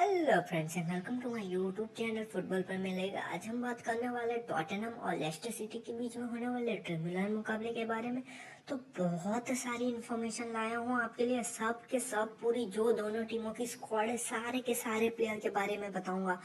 Hello friends and welcome to my YouTube channel football पर मिलेगा। आज हम बात करने वाले टॉटनहम और लेस्टर सिटी के बीच में होने वाले ट्रिब्यूनल मुकाबले के बारे में। तो बहुत सारी इन्फॉर्मेशन लाया हूँ आपके लिए, सब के सब पूरी जो दोनों टीमों की स्क्वाड है सारे के सारे प्लेयर के बारे में बताऊंगा।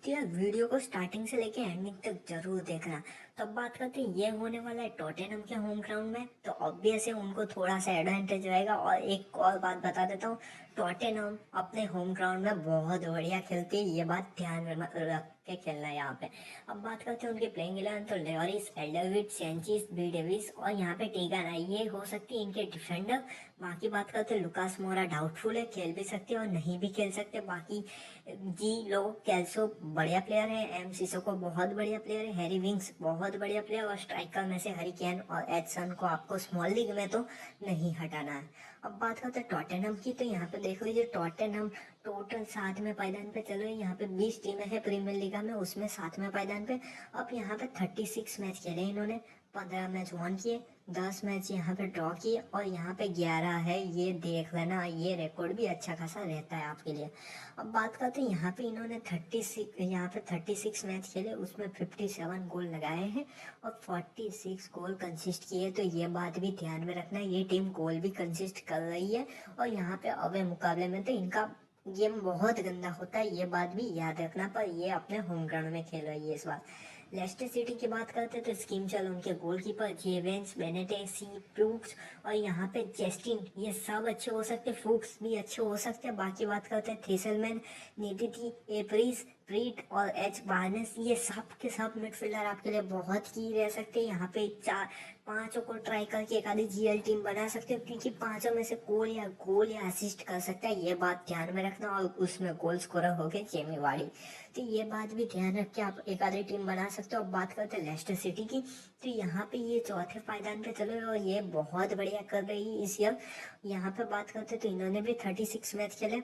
तो यार वीडियो को स्टार्टिंग से लेके एंडिंग तक जरूर देखना। तो अब बात करते हैं, ये होने वाला है टॉटनहम के होम ग्राउंड में, तो ऑब्वियस है उनको थोड़ा सा एडवांटेज रहेगा। और एक और बात बता देता हूँ, टॉटेनहम अपने होम ग्राउंड में बहुत बढ़िया खेलती है, ये बात ध्यान में रख के खेलना है यहाँ पे। अब बात करते हैं उनके प्लेइंग 11, तो लेरिस, एल्डरविड, सेंचिस, बी डेविस और यहाँ पे टीगाना, ये हो सकती है इनके डिफेंडर। बाकी बात करते हैं लुकास मोरा डाउटफुल है, खेल भी सकते हैं और नहीं भी खेल सकते। बाकी जी लो कैल्सो बढ़िया प्लेयर है, एम सिसोको बहुत बढ़िया प्लेयर है, हैरी विंग्स बहुत बढ़िया प्लेयर, और स्ट्राइकर में से हरिकेन और एडसन को आपको स्मॉल लीग में तो नहीं हटाना है। अब बात करते हैं टॉटेनहम की, तो यहाँ पे देख लीजिए टॉटेनहम टोटल 7वें पायदान पे चल रही है। यहाँ पे 20 टीमें हैं प्रीमियर लीग में, उसमें 7वें पायदान पे। अब यहाँ पे 36 मैच खेले इन्होंने, 15 मैच वन किए, 10 मैच यहाँ पे ड्रॉ किए और यहाँ पे 11 है, ये देख लेना, ये रिकॉर्ड भी अच्छा खासा रहता है आपके लिए। अब बात करते हैं यहाँ पे इन्होंने 36 मैच खेले, उसमें 57 गोल लगाए हैं और 46 गोल कंसिस्ट किए। तो ये बात भी ध्यान में रखना, ये टीम गोल भी कंसिस्ट कर रही है। और यहाँ पे अवे मुकाबले में तो इनका गेम बहुत गंदा होता है, ये बात भी याद रखना। पर ये अपने होम ग्राउंड में खेल रही है इस बार। लेस्टर सिटी की बात करते हैं तो स्कीम चल उनके गोलकीपर जेवेंस, बेनेटे, सी प्रूक्स और यहाँ पे जेस्टिन, ये सब अच्छे हो सकते, फूक्स भी अच्छे हो सकते। बाकी बात करते हैं थेसलमैन, नीडिटी, एप्रिस, प्रीट और एच बार्नेस, ये सब के सब मिडफील्डर आपके लिए बहुत की रह सकते हैं। यहाँ पे चार पांचों को ट्राई करके एक आधी जीएल टीम बना सकते हो, क्योंकि पांचों में से गोल या असिस्ट कर सकता है, ये बात ध्यान में रखना। और उसमें गोल स्कोरर हो गए जेमी वार्डी, तो ये बात भी ध्यान रख के आप एक आधी टीम बना सकते हो। अब बात करते हैं लेस्टर सिटी की, तो यहाँ पे ये चौथे पायदान पे चले और ये बहुत बढ़िया कर रही है इस ईयर। यहाँ पे बात करते हैं तो इन्होंने भी 36 मैच खेले,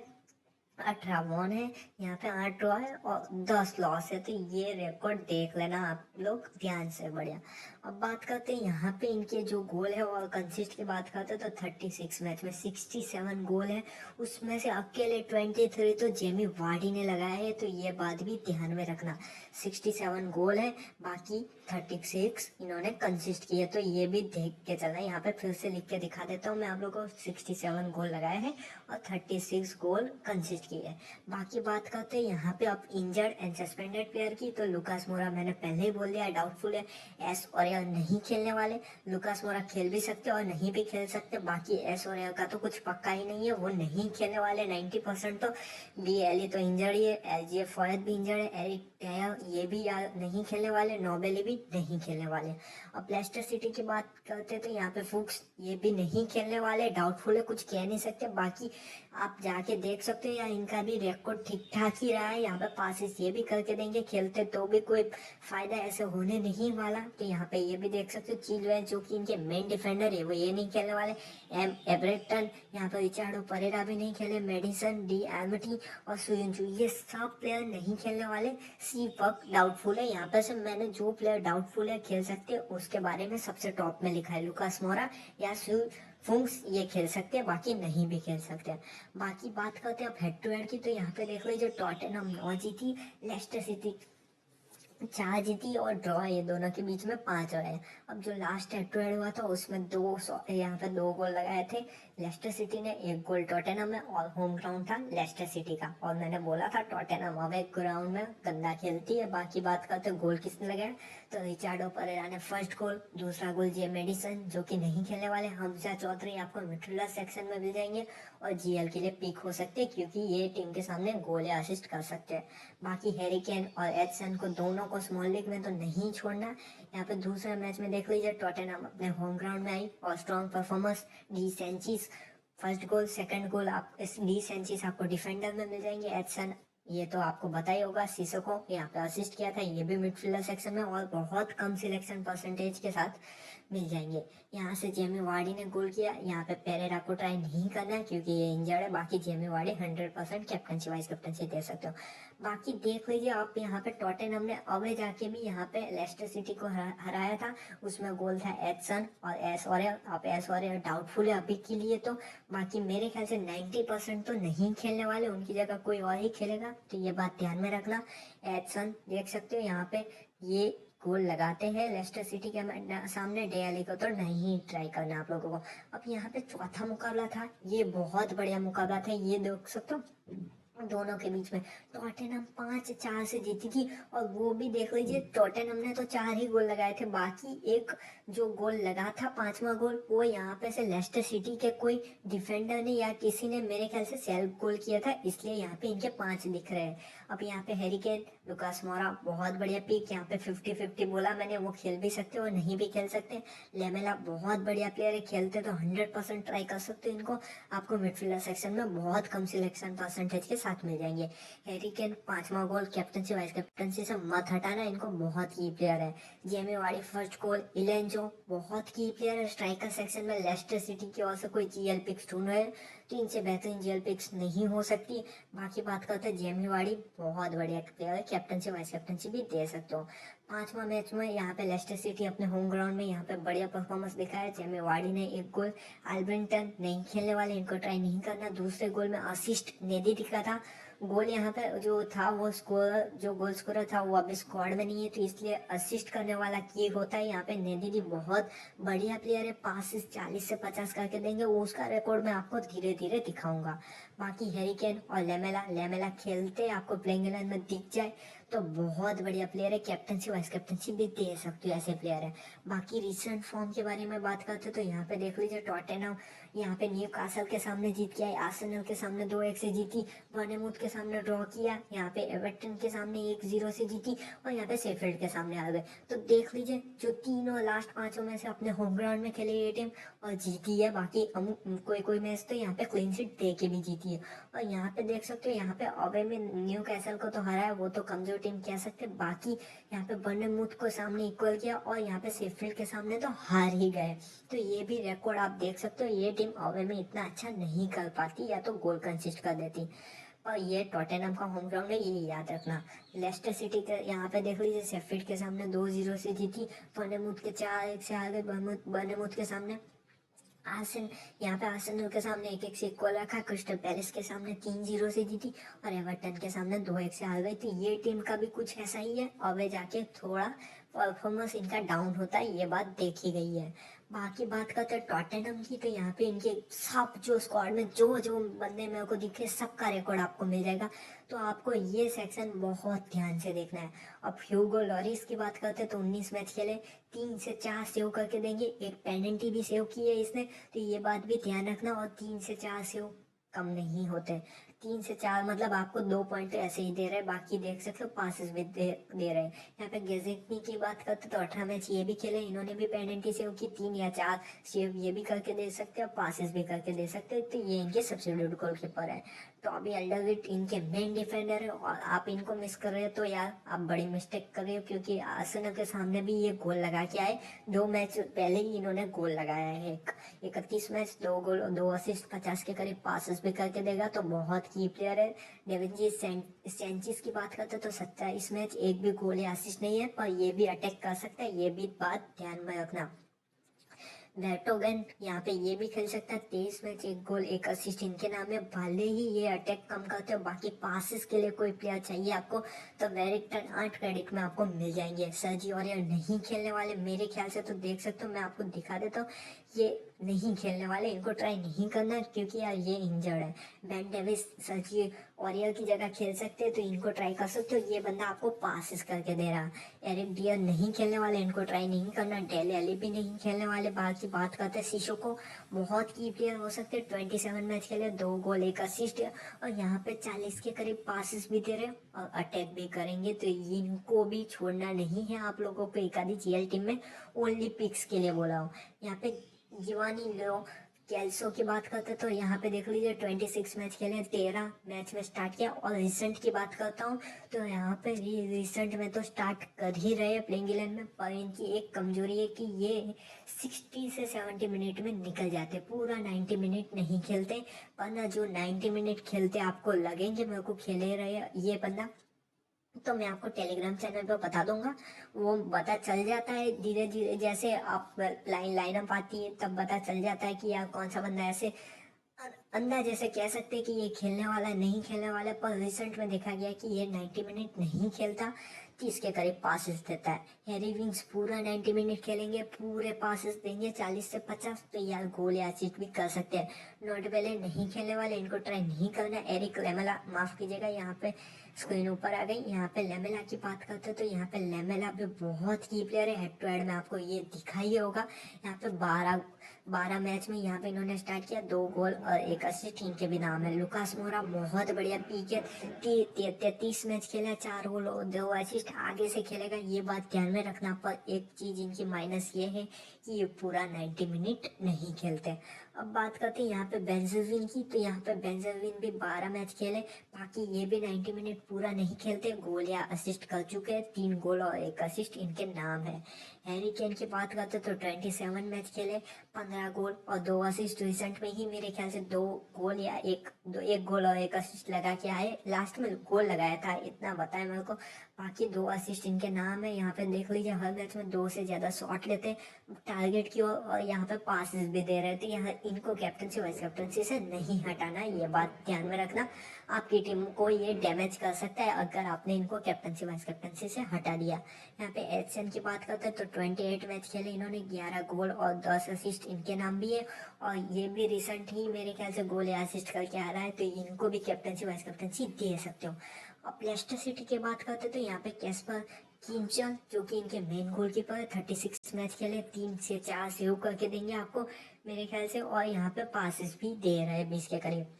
18 वन है, यहाँ पे 8 ड्रॉ है और 10 लॉस है। तो ये रिकॉर्ड देख लेना आप लोग ध्यान से, बढ़िया। अब बात करते हैं यहाँ पे इनके जो गोल है और कंसिस्ट की बात करते हैं, तो 36 मैच में 67 गोल है, उसमें से अकेले 23 तो जेमी वार्डी ने लगाया है। तो ये बात भी ध्यान में रखना, 67 गोल है, बाकी 36 इन्होंने कंसिस्ट किए। तो ये भी देख के चलना, यहाँ पे फिर से लिख के दिखा देता हूँ मैं आप लोगों को, 67 गोल लगाए हैं और 36 गोल कंसिस्ट की है। बाकी बात करते हैं यहाँ पे आप इंजर्ड एंड सस्पेंडेड प्लेयर की, तो लुकास मोरा मैंने पहले ही बोल दिया डाउटफुल है, एस और नहीं खेलने वाले। लुकास मोरा खेल भी सकते और नहीं भी खेल सकते। बाकी एस और का तो कुछ पक्का ही नहीं है, वो नहीं खेलने वाले 90%। तो बी एली तो इंजर्ड ही है, एल जी एफ फॉयद भी इंजर्ड है, एरिक टायर ये भी नहीं खेलने वाले, नोबेली भी नहीं खेलने वाले। अब लेस्टर सिटी की बात करते तो यहाँ पे फुक्स ये भी नहीं खेलने वाले, डाउटफुल है, कुछ कह नहीं सकते। बाकी आप जाके देख सकते हो, या इनका भी रिकॉर्ड ठीक ठाक ही रहा है। यहाँ पे पासिस ये भी करके देंगे, खेलते तो भी कोई फायदा ऐसे होने नहीं वाला। तो यहाँ पे ये भी देख सकते हो, चिलवेल जो कि इनके मेन डिफेंडर है वो ये नहीं खेलने वाले, एम एब्रेटन, यहाँ पे रिचार्डो परेरा भी नहीं खेले, मेडिसन, डी एमटी और सुयंचू, ये सब प्लेयर नहीं खेलने वाले। सी पक डाउटफुल है, यहाँ पे से मैंने जो प्लेयर डाउटफुल है खेल सकते हैं उसके बारे में सबसे टॉप में लिखा है, लुकास मोरा या फुंक्स ये खेल सकते हैं, बाकी नहीं भी खेल सकते हैं। बाकी बात करते हैं अब हेड टू हेड की, तो यहाँ पे देख लीजिए टॉटनहम 9 जीती, लेस्टर सिटी 4 जीती और ड्रॉ, ये दोनों के बीच में 5 रहे। अब जो लास्ट हेड टू हेड हुआ था उसमें यहाँ पे 2 गोल लगाए थे लेस्टर सिटी ने, 1 गोल टॉटनहम में, और होम ग्राउंड था लेस्टर सिटी का। और मैंने बोला था टॉटनहम अवे ग्राउंड में गंदा खेलती है। बाकी बात करते गोल किसने लगाया, तो रिचार्डो परेरा ने फर्स्ट गोल, दूसरा गोल जे मेडिसन जो कि नहीं खेलने वाले, हमजा चौधरी आपको मिडफील्डर सेक्शन में मिल जाएंगे और जीएल के लिए पिक हो सकते हैं, क्योंकि ये टीम के सामने गोल या असिस्ट कर सकते हैं। बाकी हैरिकेन और एडसन को दोनों को स्मॉल लीग में तो नहीं छोड़ना। यहाँ पे दूसरे मैच में देख लीजिए टॉटनहम अपने होम ग्राउंड में आई और स्ट्रॉन्ग परफॉर्मेंस, डी सेंचिस फर्स्ट गोल, सेकंड गोल आप इस डी सेंचिस आपको डिफेंडर में मिल जाएंगे। एडसन ये तो आपको पता ही होगा, सिसोको यहाँ पे असिस्ट किया था, ये भी मिडफील्डर सेक्शन में और बहुत कम सिलेक्शन परसेंटेज के साथ। मिल जाएंगे। यहाँ से जेमी वार्डी ने गोल किया, यहाँ पे पेरेरा को ट्राई नहीं करना है क्योंकि ये इंजर्ड है। बाकी Jamie Vardy 100% captaincy vice captaincy दे सकते हो। बाकी देख लीजिए आप, यहाँ पे टॉटेनहम ने अवे जाके भी यहाँ पे लेस्टर सिटी को हराया था। उसमें गोल था एडसन और एस और आप एस और डाउटफुल है अभी के लिए। तो बाकी मेरे ख्याल से 90% तो नहीं खेलने वाले, उनकी जगह कोई और ही खेलेगा, तो ये बात ध्यान में रखना। एडसन देख सकते हो यहाँ पे ये गोल लगाते हैं लेस्टर सिटी के सामने। डेली को तो नहीं ट्राई करना आप लोगों को। अब यहाँ पे चौथा मुकाबला था, ये बहुत बढ़िया मुकाबला था, ये देख सकते हो दोनों के बीच में। टॉटेनहम 5-4 से जीती थी, और वो भी देख लीजिए टॉटेनहम ने तो 4 ही गोल लगाए थे। बाकी एक जो गोल लगा था, 5वां गोल, वो यहाँ पे से लेस्टर सिटी के कोई डिफेंडर ने या किसी ने मेरे ख्याल से सेल्फ गोल किया था, इसलिए यहाँ पे इनके 5 दिख रहे हैं। अब यहाँ पे हैरी केन, लुकास मोरा बहुत बढ़िया पिक। यहाँ पे 50-50 बोला मैंने, वो खेल भी सकते और नहीं भी खेल सकते। लेमेला बहुत बढ़िया प्लेयर है, खेलते तो 100% ट्राई कर सकते हो इनको। आपको मिडफील्डर सेक्शन में बहुत कम सिलेक्शन परसेंटेज के साथ मिल जाएंगे। हैरी केन 5वां गोल कैप्टनसी वाइस कैप्टनसी से मत हटाना, इनको बहुत की प्लेयर है। Jamie Vardy first goal. इलेंजो बहुत की प्लेयर है स्ट्राइकर सेक्शन में। लेस्टर सिटी की ओर से कोई जीएल पिक्स ढूंढ रहे हैं तो इनसे बेहतरीन जीएल पिक्स नहीं हो सकती। बाकी बात करते हैं जेमी वार्डी, बहुत बढ़िया प्लेयर है, कैप्टनसी वाइस कैप्टनसी भी दे सकते हो। 5वां मैच में यहाँ पे लेस्टर सिटी अपने होम ग्राउंड में यहाँ पे बढ़िया परफॉर्मेंस दिखाया। जेमी वार्डी ने 1 गोल। एल्ब्रिंटन नहीं खेलने वाले, इनको ट्राई नहीं करना। दूसरे गोल में असिस्ट नेदी दिखा था। गोल यहाँ पे जो था वो स्कोर, जो गोल स्कोरर था वो अभी स्क्वाड में नहीं है, तो इसलिए असिस्ट करने वाला की होता है यहाँ पे। नेदी बहुत बढ़िया प्लेयर है, पास 40 से 50 करके देंगे, वो उसका रिकॉर्ड मैं आपको धीरे धीरे दिखाऊंगा। बाकी हैरी केन और लेमेला खेलते आपको प्लेइंग 11 में दिख जाए तो बहुत बढ़िया प्लेयर है, कैप्टनसी वाइस कैप्टनसी भी दे सकते हो, ऐसे प्लेयर है। बाकी रिसेंट फॉर्म के बारे में बात करते तो यहाँ पे देख लीजिए टॉटेनहम यहाँ पे न्यूकासल के सामने जीत के आई, आर्सेनल के सामने 2-1 से जीती, बर्नमूथ के सामने ड्रॉ किया, यहाँ पे एवर्टन के सामने 1-0 से जीती, और यहाँ पे शेफील्ड के सामने आ गए। तो देख लीजिए जो तीनों लास्ट 5 में से अपने होम ग्राउंड में खेले ये टीम और जीती है। बाकी कोई कोई मैच तो यहाँ पे क्लीन शीट दे के भी जीती है। और यहाँ पे देख सकते हो यहाँ पे अवे में न्यूकासल को तो हराया, वो तो कमजोर टीम कह सकते। बाकी यहाँ पे बर्नमूथ को सामने इक्वल किया, और यहाँ पे शेफील्ड के सामने तो हार ही गए। तो ये भी रिकॉर्ड आप देख सकते हो, ये टीम अवे में इतना अच्छा नहीं कर पाती या तो गोल कंसिस्ट कर देती। और ये टॉटेनहम का होम ग्राउंड है, ये याद रखना। लेस्टर सिटी के यहाँ पे देख लीजिए शेफील्ड के सामने 2-0 से जीती, बर्नमूथ के 4-1 से हार गए। बर्नमूथ के सामने यहाँ पे आर्सेनल के सामने 1-1 से इक्वल रखा, क्रिस्टल पैलेस के सामने 3-0 से जीती, और एवर्टन के सामने 2-1 से हार गई। तो ये टीम का भी कुछ ऐसा ही है, और जाके थोड़ा परफॉर्मेंस इनका डाउन होता है, ये बात देखी गई है। बाकी बात करते हैं टॉटेनहम की, तो यहाँ पे इनके सब जो स्क्वाड में जो जो बंदे मेरे को दिखे सबका रिकॉर्ड आपको मिल जाएगा, तो आपको ये सेक्शन बहुत ध्यान से देखना है। अब ह्यूगो लॉरिस की बात करते हैं तो 19 मैच खेले, 3 से 4 सेव करके देंगे, एक पेनल्टी भी सेव की है इसने, तो ये बात भी ध्यान रखना। और 3 से 4 सेव कम नहीं होते, 3 से 4 मतलब आपको 2 पॉइंट तो ऐसे ही दे रहे हैं। बाकी देख सकते हो पासिस भी दे रहे हैं। यहाँ पे गेजेटनी की बात करते तो 18 मैच ये भी खेले, इन्होंने भी पेनल्टी सेव की, 3 या 4 सेव ये भी करके दे सकते हैं, पासिस भी करके दे सकते हैं। तो ये इनके सब्सिट्यूट गोलकीपर है। टॉबी अल्डरविट इनके मेन डिफेंडर है, और आप इनको मिस कर रहे हो तो यार आप बड़ी मिस्टेक कर रहे हो, क्योंकि आर्सेनल के सामने भी ये गोल लगा के आए। 2 मैच पहले ही इन्होंने गोल लगाया है, 31 मैच 2 गोल 2 असिस्ट, 50 के करीब पासिस भी करके देगा, तो बहुत की प्लेयर है। डेविन सेंचिस की बात करते तो 27 मैच 1 भी गोल या असिस्ट नहीं है, पर ये भी अटैक कर सकता है, ये भी बात ध्यान में रखना। वेटोगन यहाँ पे ये भी खेल सकता है, 23 मैच 1 गोल 1 असिस्ट इनके नाम है। भले ही ये अटैक कम करते हो, बाकी पासिस के लिए कोई प्लेयर चाहिए आपको तो वेरिंगटन 8 क्रेडिट में आपको मिल जाएंगे। सर्जी और ये नहीं खेलने वाले मेरे ख्याल से, तो देख सकते हो मैं आपको दिखा देता हूँ, ये नहीं खेलने वाले, इनको ट्राई नहीं करना क्योंकि यार ये इंजर्ड है। बेन डेविस सर्जी ऑरियल की जगह खेल सकते हैं, तो इनको ट्राई कर सकते हो, ये बंदा आपको पासिस करके दे रहा। एरिक डियर नहीं खेलने वाले, इनको ट्राई नहीं करना। डेले अली भी नहीं खेलने वाले। बाकी बात करते हैं सीशो को, बहुत की प्लेयर हो सकते हैं, 27 मैच खेले, 2 गोल 1 असिस्ट, और यहाँ पे 40 के करीब पासिस भी दे रहे और अटैक भी करेंगे, तो इनको भी छोड़ना नहीं है आप लोगों को एक आधी जीएल टीम में। ओनली पिक्स के लिए बोला हूँ। यहाँ पे जिवानी लो कैल्सो की बात करते तो यहाँ पे देख लीजिए 26 मैच खेले, 13 मैच में स्टार्ट किया। और रिसेंट की बात करता हूँ तो यहाँ पे रिसेंट में तो स्टार्ट कर ही रहे प्लेइंग 11 में, पर इनकी एक कमजोरी है कि ये 60 से 70 मिनट में निकल जाते, पूरा 90 मिनट नहीं खेलते। वरना जो 90 मिनट खेलते आपको लगेंगे मेरे को खेले रहे ये बंदा, तो मैं आपको टेलीग्राम चैनल पर बता दूंगा। वो पता चल जाता है धीरे धीरे, जैसे आप लाइनअप आती है तब पता चल जाता है कि यार कौन सा बंदा ऐसे अंदाजे से कह सकते हैं कि ये खेलने वाला है नहीं खेलने वाला है। पर रिसेंट में देखा गया कि ये 90 मिनट नहीं खेलता, 30 के करीब पासेस देता है। हैरी विंग्स पूरा 90 मिनट खेलेंगे, पूरे पासेस देंगे 40 से 50, तो यार गोल या असिस्ट भी कर सकते हैं। नोटेबल नहीं खेलने वाले, इनको ट्राई नहीं करना। एरिक लेमेला, माफ कीजिएगा यहाँ पे स्क्रीन ऊपर आ गई, यहाँ पे लेमेला की बात करते हैं तो यहाँ पे लेमेला भी बहुत की प्लेयर है। हेड टू हेड में आपको ये दिखाई होगा, यहाँ पे 12 मैच में यहाँ पे इन्होंने स्टार्ट किया, 2 गोल और 1 असिस्ट इनके भी नाम है। लुकास मोरा बहुत बढ़िया पीके 33 मैच खेला, 4 गोल और 2 असिस्ट। आगे से खेलेगा ये बात ध्यान में रखना। पर एक चीज इनकी माइनस ये है कि ये पूरा 90 मिनट नहीं खेलते। अब बात करते हैं यहाँ पे बेंजामिन की, तो यहाँ पे बेंजामिन भी 12 मैच खेले, बाकी ये भी 90 मिनट पूरा नहीं खेलते। गोल या असिस्ट कर चुके हैं, 3 गोल और 1 असिस्ट इनके नाम है। हैरी केन की बात करते तो 27 मैच खेले, 15 गोल और 2 असिस्ट। रिसेंट में ही मेरे ख्याल से 2 गोल या एक गोल और 1 असिस्ट लगा के आए, लास्ट में गोल लगाया था इतना बताया मेरे को। बाकी 2 असिस्ट इनके नाम है। यहाँ पे देख लीजिए हर मैच में 2 से ज्यादा शॉट लेते टारगेट की ओर, और यहाँ पे पासेस भी दे रहे थे। यहाँ इनको कैप्टनसी वाइस कैप्टनसी से नहीं हटाना, ये बात ध्यान में रखना। आपकी टीम को ये डैमेज कर सकता है अगर आपने इनको कैप्टनसी वाइस कैप्टनसी से हटा दिया। यहाँ पे एचएन की बात करते हैं तो 28 मैच खेले इन्होंने, 11 गोल और 10 असिस्ट इनके नाम भी है। और ये भी रिसेंट ही मेरे ख्याल से गोल या असिस्ट करके आ रहा है, तो इनको भी कैप्टनसी वाइस कैप्टनसी दे सकते हो। अब लेस्टर सिटी की बात करते तो यहाँ पे कैस्पर किंचल जो कि इनके मेन गोलकीपर है, 36 मैच खेले, 3 से 4 सेव करके देंगे आपको मेरे ख्याल से। और यहाँ पे पासिस भी दे रहे हैं 20 के करीब।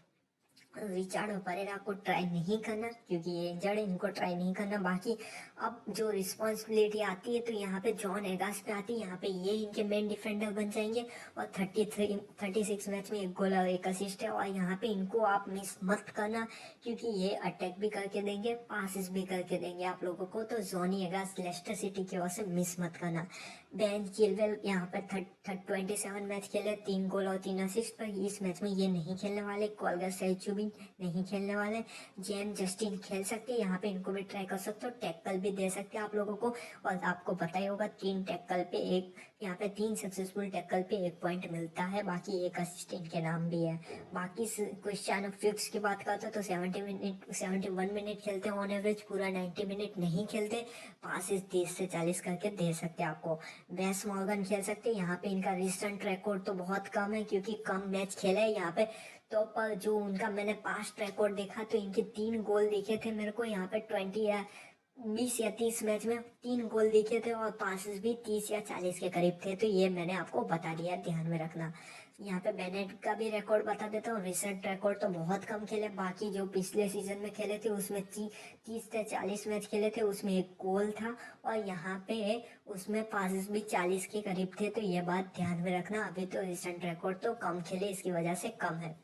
रिचार्डो परेरा को ट्राई नहीं करना क्योंकि ये इंजर्ड है, इनको ट्राई नहीं करना। बाकी अब जो रिस्पॉन्सिबिलिटी आती है तो यहाँ पे जॉन एगास पे आती है, यहाँ पे ये इनके मेन डिफेंडर बन जाएंगे। और 36 मैच में 1 गोल और 1 असिस्ट है। और यहाँ पे इनको आप मिस मत करना क्योंकि ये अटैक भी करके देंगे, पासिस भी करके देंगे आप लोगों को। तो जॉनी एगास लेस्टर सिटी की ओर से मिस मत करना। बेन चिलवेल यहाँ पे 27 मैच खेले, 3 गोल और 3 असिस्ट, पर इस मैच में ये नहीं खेलने वाले। कॉलगर सेल्चुबिन नहीं खेलने वाले। जेम जस्टिन खेल सकते हैं, यहाँ पे इनको भी ट्राई कर सकते हो, टैकल भी दे सकते हैं आप लोगों को। और आपको पता ही होगा 3 टैकल पे एक, यहाँ पे 3 सक्सेसफुल टैकल पे 1 पॉइंट मिलता है, बाकी 1 असिस्ट इनके नाम भी है। बाकी क्रिस्टियानो फिक्स की बात करते तो 71 मिनट खेलते हैं ऑन एवरेज, पूरा 90 मिनट नहीं खेलते। पासिस 30 से 40 करके दे सकते हैं आपको। वेस मॉर्गन खेल सकते हैं, यहाँ पे इनका रिसेंट रिकॉर्ड तो बहुत कम है क्योंकि कम मैच खेले है यहाँ पे। तो पर जो उनका मैंने पास्ट रिकॉर्ड देखा तो इनके 3 गोल दिखे थे मेरे को यहाँ पे 20 या 30 मैच में 3 गोल दिखे थे, और पासेस भी 30 या 40 के करीब थे। तो ये मैंने आपको बता दिया, ध्यान में रखना। यहाँ पे बेनेट का भी रिकॉर्ड बता देता हूँ। रिसेंट रिकॉर्ड तो बहुत कम खेले, बाकी जो पिछले सीजन में खेले थे उसमें 30 से 40 मैच खेले थे, उसमें 1 गोल था। और यहाँ पे उसमें पासेस भी 40 के करीब थे, तो ये बात ध्यान में रखना। अभी तो रिसेंट रिकॉर्ड तो कम खेले, इसकी वजह से कम है।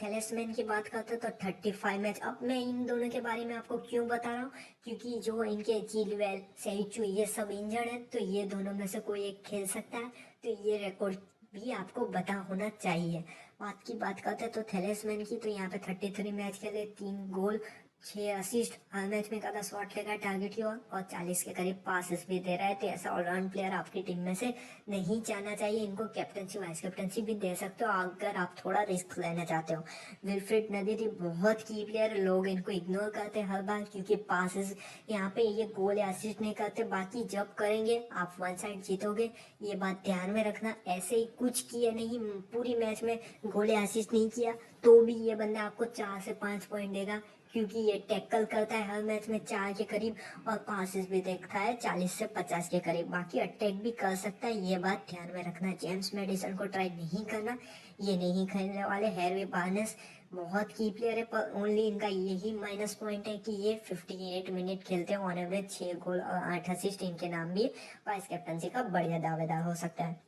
थैलेसमैन की बात करते तो 35 मैच। अब मैं इन दोनों के बारे में आपको क्यों बता रहा हूँ, क्योंकि जो इनके चिलवेल सेरिचू ये सब इंजर्ड है, तो ये दोनों में से कोई एक खेल सकता है, तो ये रिकॉर्ड भी आपको बता होना चाहिए। बात की बात करते हैं तो थैलेसमैन की, तो यहाँ पे 33 मैच खेले, 3 गोल 6 असिस्ट, हर मैच में आधा शॉट लेगा टारगेट की ओर, और 40 के करीब पासेस भी दे रहा है। तो ऐसा ऑलराउंड प्लेयर आपकी टीम में से नहीं चाहना चाहिए। इनको कैप्टनसी वाइस कैप्टनसी भी दे सकते हो अगर आप थोड़ा रिस्क लेना चाहते हो। विल्फ्रेड नदीरी बहुत की प्लेयर, लोग इनको इग्नोर करते हैं हर बार क्योंकि पासेस यहाँ पे ये गोल या असिस्ट नहीं करते, बाकी जब करेंगे आप वन साइड जीतोगे, ये बात ध्यान में रखना। ऐसे ही कुछ किया नहीं, पूरी मैच में गोल या असिस्ट नहीं किया तो भी ये बंदा आपको 4 से 5 पॉइंट देगा क्योंकि ये टैकल करता है हर मैच में 4 के करीब, और पासिस भी देखता है 40 से 50 के करीब, बाकी अटैक भी कर सकता है, ये बात ध्यान में रखना। जेम्स मेडिसन को ट्राई नहीं करना, ये नहीं खेलने वाले। हैरी बार्नेस बहुत की प्लेयर है, पर ओनली इनका यही माइनस पॉइंट है कि ये 58 मिनट खेलते हैं ऑन एवरेज, 6 गोल और 8 असिस्ट इनके नाम भी, वाइस कैप्टनसी का बढ़िया दावेदार हो सकता है।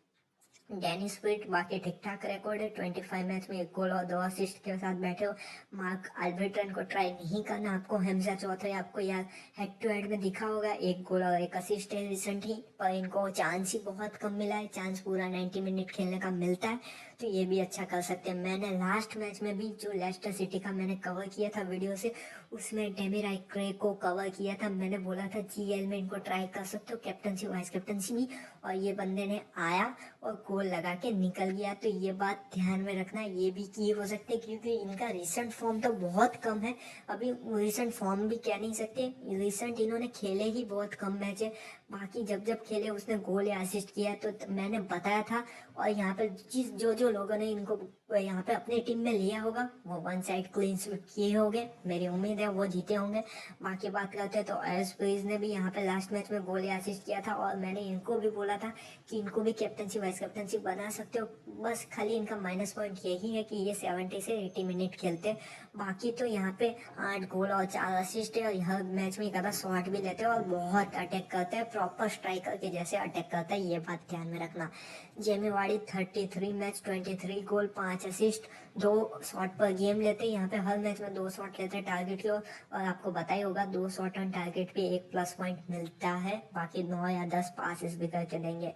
डेनिस पिट बाकी ठीक ठाक रिकॉर्ड है, 25 मैच में 1 गोल और 2 असिस्ट के साथ बैठे हो। मार्क अल्ब्रेटन को ट्राई नहीं करना आपको, हेमजा चौधरी आपको यार हेड टू हेड में दिखा होगा, 1 गोल और 1 असिस्ट है रिसेंटली, पर इनको चांस ही बहुत कम मिला है। चांस पूरा 90 मिनट खेलने का मिलता है, तो ये भी अच्छा कर सकते हैं। मैंने लास्ट मैच में भी जो लेस्टर सिटी का मैंने कवर किया था वीडियो से, उसमें डेमिराई क्रे को कवर किया था। मैंने बोला था जीएल में इनको ट्राई कर सकते हो, कैप्टनसी वाइस कैप्टनसी भी, और ये बंदे ने आया और गोल लगा के निकल गया। तो ये बात ध्यान में रखना, ये भी किए हो सकते हैं, क्योंकि इनका रिसेंट फॉर्म तो बहुत कम है। अभी रिसेंट फॉर्म भी कह नहीं सकते, रिसेंट इन्होंने खेले ही बहुत कम मैच है। बाकी जब जब खेले उसने गोल या असिस्ट किया, तो मैंने बताया था। और यहाँ पे जो जो लोगों ने इनको यहाँ पे अपनी टीम में लिया होगा, वो 1 साइड क्लीन स्वीप किए होंगे, मेरी उम्मीद है वो जीते होंगे। बाकी बात करते हैं तो एस पेज ने भी यहाँ पे लास्ट मैच में गोल या असिस्ट किया था, और मैंने इनको भी बोला था कि इनको भी कैप्टनसी वाइस कैप्टनसी बना सकते हो। बस खाली इनका माइनस पॉइंट यही है कि ये 70 से 80 मिनट खेलते हैं। बाकी तो यहाँ पे 8 गोल और 4 असिस्ट है, और हर मैच में एक आधा शॉट भी लेते हैं, और बहुत अटैक करते हैं, प्रॉपर स्ट्राइकर के जैसे अटैक करता है, ये बात ध्यान में रखना। जेमी वार्डी 33 मैच 23 गोल 5 असिस्ट, 2 शॉट पर गेम लेते हैं। यहाँ पे हर मैच में 2 शॉट लेते हैं टारगेट की ओर, और आपको पता ही होगा 2 शॉट ऑन टारगेट पे 1 प्लस पॉइंट मिलता है। बाकी 9 या 10 पासिस भी करके देंगे।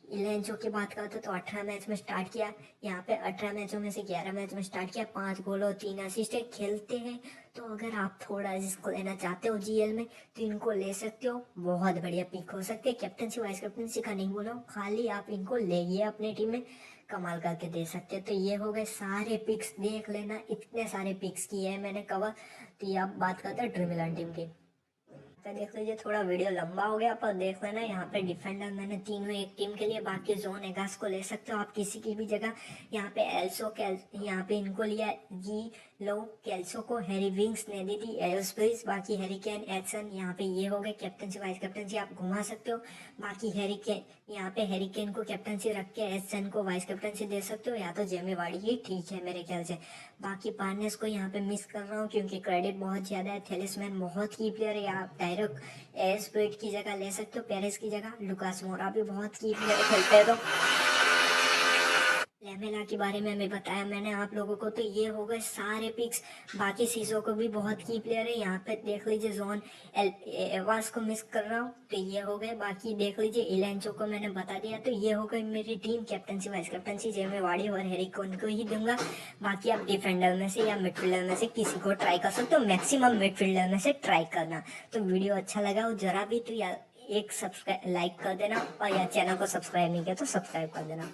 इलेंचो की बात करते तो 18 मैच में स्टार्ट किया, यहाँ पे 18 मैचों में से 11 मैच में स्टार्ट किया, 5 गोल और 3 असिस्ट खेलते हैं। तो अगर आप थोड़ा इसको लेना चाहते हो जीएल में, तो इनको ले सकते हो, बहुत बढ़िया पिक हो सकते हैं। कैप्टनसी वाइस कैप्टनसी का नहीं बोला हूँ, खाली आप इनको ले अपनी टीम में, कमाल करके दे सकते हैं। तो ये हो गए सारे पिक्स, देख लेना इतने सारे पिक्स किए हैं मैंने कवर। तो ये आप बात करते हैं ड्रीम 11 टीम की। तो देख लीजिए, थोड़ा वीडियो लंबा हो गया, पर देख लेना यहाँ पे डिफेंडर मैंने तीनों एक टीम के लिए, बाकी जोन एगास को ले सकते हो आप किसी की भी जगह। यहाँ पे एल्सो यहाँ पे इनको लिया जी लो कैल्सो को, हैरी विंग्स ने दी थी एरोस्पेस, बाकी हैरिकेन एडसन। यहाँ पे ये हो गए कैप्टनसी वाइस कैप्टनसी आप घुमा सकते हो। बाकी हैरिकेन, यहाँ पे हैरिकेन को कैप्टनसी रख के एडसन को वाइस कैप्टनसी दे सकते हो, या तो जेमी वार्डी ही ठीक है मेरे ख्याल से। बाकी पार्नेस को यहाँ पे मिस कर रहा हूँ, क्योंकि क्रेडिट बहुत ज़्यादा है। थेलिसमैन बहुत की प्लेयर है, आप डायरेक्ट एस्पेट की जगह ले सकते हो, पेरिस की जगह। लुकास मोरा भी बहुत की प्लेयर खेलते हैं। तो लेमेला के बारे में मैं बताया मैंने आप लोगों को। तो ये हो गए सारे पिक्स। बाकी सीजो को भी बहुत की प्लेयर है, यहाँ पे देख लीजिए जोन एवास को मिस कर रहा हूँ, तो ये हो गए। बाकी देख लीजिए इलेंचो को मैंने बता दिया। तो ये हो गई मेरी team, captaincy vice captaincy Jamie Vardy और हेरिकॉन को ही दूंगा। बाकी आप डिफेंडर में से या मिडफील्डर में से किसी को ट्राई कर सकते हो, मैक्सिमम मिडफील्डर में से ट्राई करना। तो वीडियो अच्छा लगा हो जरा भी तो यार एक सब्सक्राइब लाइक कर देना, और या चैनल को सब्सक्राइब नहीं किया तो सब्सक्राइब कर देना।